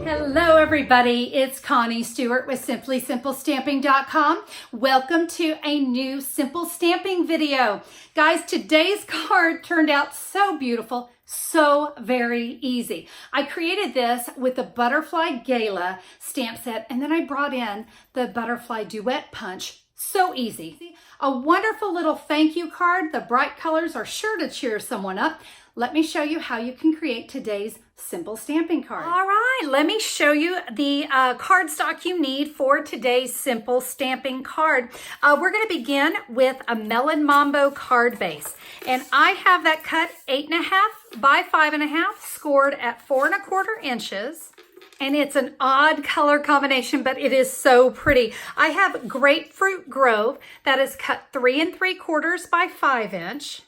Hello everybody, it's Connie Stewart with SimplySimpleStamping.com. Welcome to a new simple stamping video. Guys, today's card turned out so beautiful, so very easy. I created this with the Butterfly Gala stamp set, and then I brought in the Butterfly Duet Punch. So easy. A wonderful little thank you card. The bright colors are sure to cheer someone up. Let me show you how you can create today's simple stamping card. All right, let me show you the cardstock you need for today's simple stamping card. We're going to begin with a Melon Mambo card base. And I have that cut 8.5 by 5.5, scored at 4 1/4 inches. And it's an odd color combination, but it is so pretty. I have Grapefruit Grove that is cut 3 3/4 by 5 inch.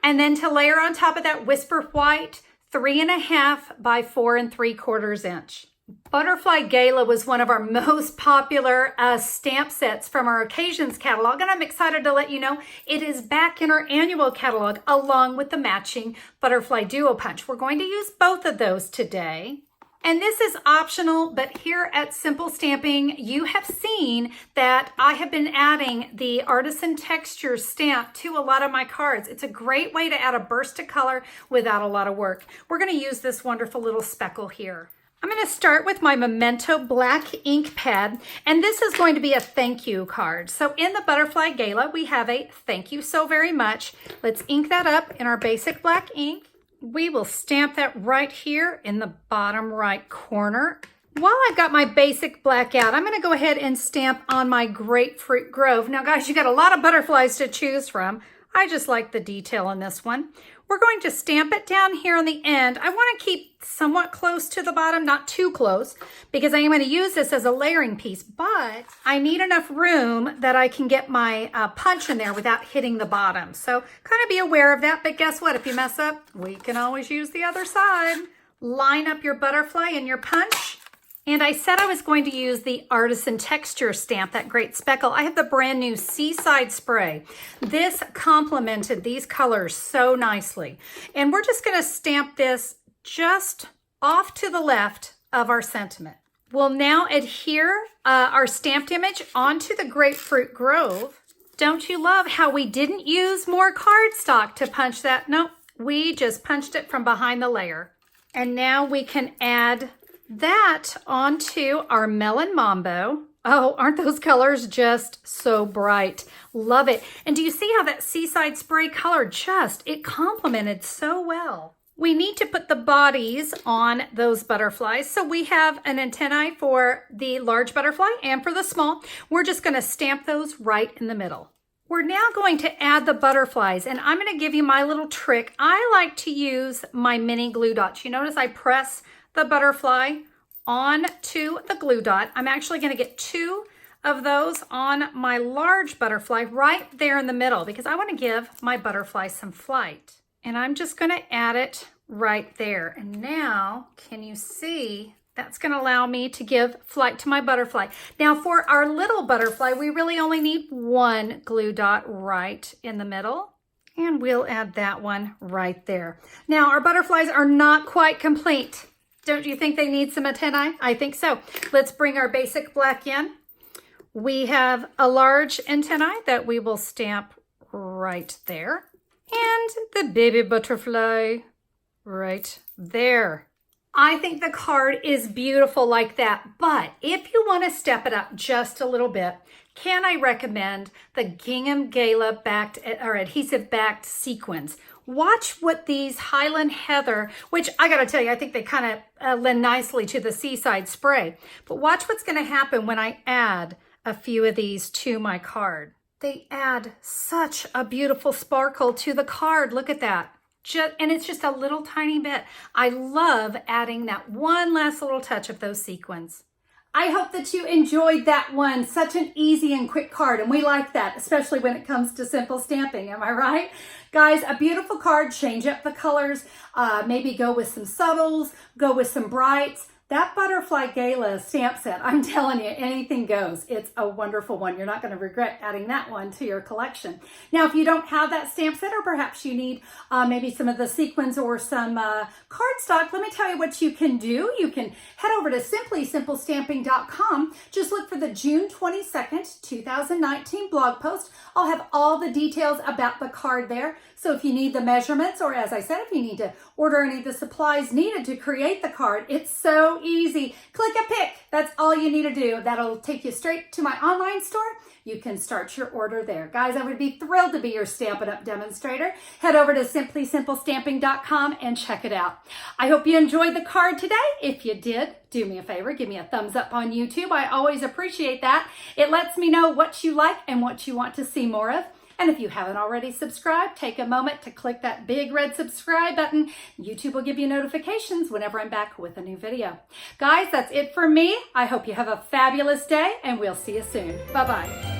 And then to layer on top of that, Whisper White, 3.5 by 4 3/4 inch. Butterfly Gala was one of our most popular stamp sets from our Occasions catalog, and I'm excited to let you know it is back in our annual catalog along with the matching Butterfly Duo Punch. We're going to use both of those today. And this is optional, but here at Simple Stamping, you have seen that I have been adding the Artisan Textures stamp to a lot of my cards. It's a great way to add a burst of color without a lot of work. We're going to use this wonderful little speckle here. I'm going to start with my Memento black ink pad, and this is going to be a thank you card. So in the Butterfly Gala, we have a thank you so very much. Let's ink that up in our basic black ink. We will stamp that right here in the bottom right corner. While I've got my basic black out, I'm going to go ahead and stamp on my Grapefruit Grove. Now guys, you got a lot of butterflies to choose from. I just like the detail on this one. We're going to stamp it down here on the end. I want to keep somewhat close to the bottom, not too close, because I am going to use this as a layering piece, but I need enough room that I can get my punch in there without hitting the bottom. So kind of be aware of that, but guess what? If you mess up, we can always use the other side. Line up your butterfly and your punch. And I said I was going to use the Artisan Texture stamp, that great speckle. I have the brand new Seaside Spray. This complemented these colors so nicely. And we're just gonna stamp this just off to the left of our sentiment. We'll now adhere our stamped image onto the Grapefruit Grove. Don't you love how we didn't use more cardstock to punch that? Nope, we just punched it from behind the layer. And now we can add that onto our Melon Mambo. Oh, aren't those colors just so bright? Love it. And do you see how that Seaside Spray color it complemented so well? We need to put the bodies on those butterflies. So we have an antennae for the large butterfly and for the small. We're just going to stamp those right in the middle. We're now going to add the butterflies, and I'm going to give you my little trick. I like to use my mini glue dots. You notice I press the butterfly onto the glue dot. I'm actually going to get 2 of those on my large butterfly right there in the middle because I want to give my butterfly some flight. And I'm just going to add it right there. And now, can you see? That's going to allow me to give flight to my butterfly. Now for our little butterfly, we really only need 1 glue dot right in the middle. And we'll add that one right there. Now our butterflies are not quite complete. Don't you think they need some antennae? I think so. Let's bring our basic black in. We have a large antennae that we will stamp right there. And the baby butterfly right there. I think the card is beautiful like that, but if you want to step it up just a little bit, can I recommend the Gingham Gala backed or adhesive backed sequins? Watch what these Highland Heather, which I got to tell you, I think they kind of lend nicely to the Seaside Spray. But watch what's going to happen when I add a few of these to my card. They add such a beautiful sparkle to the card. Look at that. And it's just a little tiny bit. I love adding that one last little touch of those sequins. I hope that you enjoyed that one. Such an easy and quick card, and we like that, especially when it comes to simple stamping, am I right? Guys, a beautiful card, change up the colors, maybe go with some subtles, go with some brights. That butterfly Gala stamp set, I'm telling you, anything goes. It's a wonderful one. You're not going to regret adding that one to your collection. Now, if you don't have that stamp set, or perhaps you need maybe some of the sequins or some cardstock, let me tell you what you can do. You can head over to simplysimplestamping.com. Just look for the June 22nd, 2019 blog post. I'll have all the details about the card there. So if you need the measurements, or as I said, if you need to order any of the supplies needed to create the card, it's so easy. Click a pick. That's all you need to do. That'll take you straight to my online store. You can start your order there. Guys, I would be thrilled to be your Stampin' Up! Demonstrator. Head over to simplysimplestamping.com and check it out. I hope you enjoyed the card today. If you did, do me a favor, give me a thumbs up on YouTube. I always appreciate that. It lets me know what you like and what you want to see more of. And if you haven't already subscribed, take a moment to click that big red subscribe button. YouTube will give you notifications whenever I'm back with a new video. Guys, that's it for me. I hope you have a fabulous day, and we'll see you soon. Bye-bye.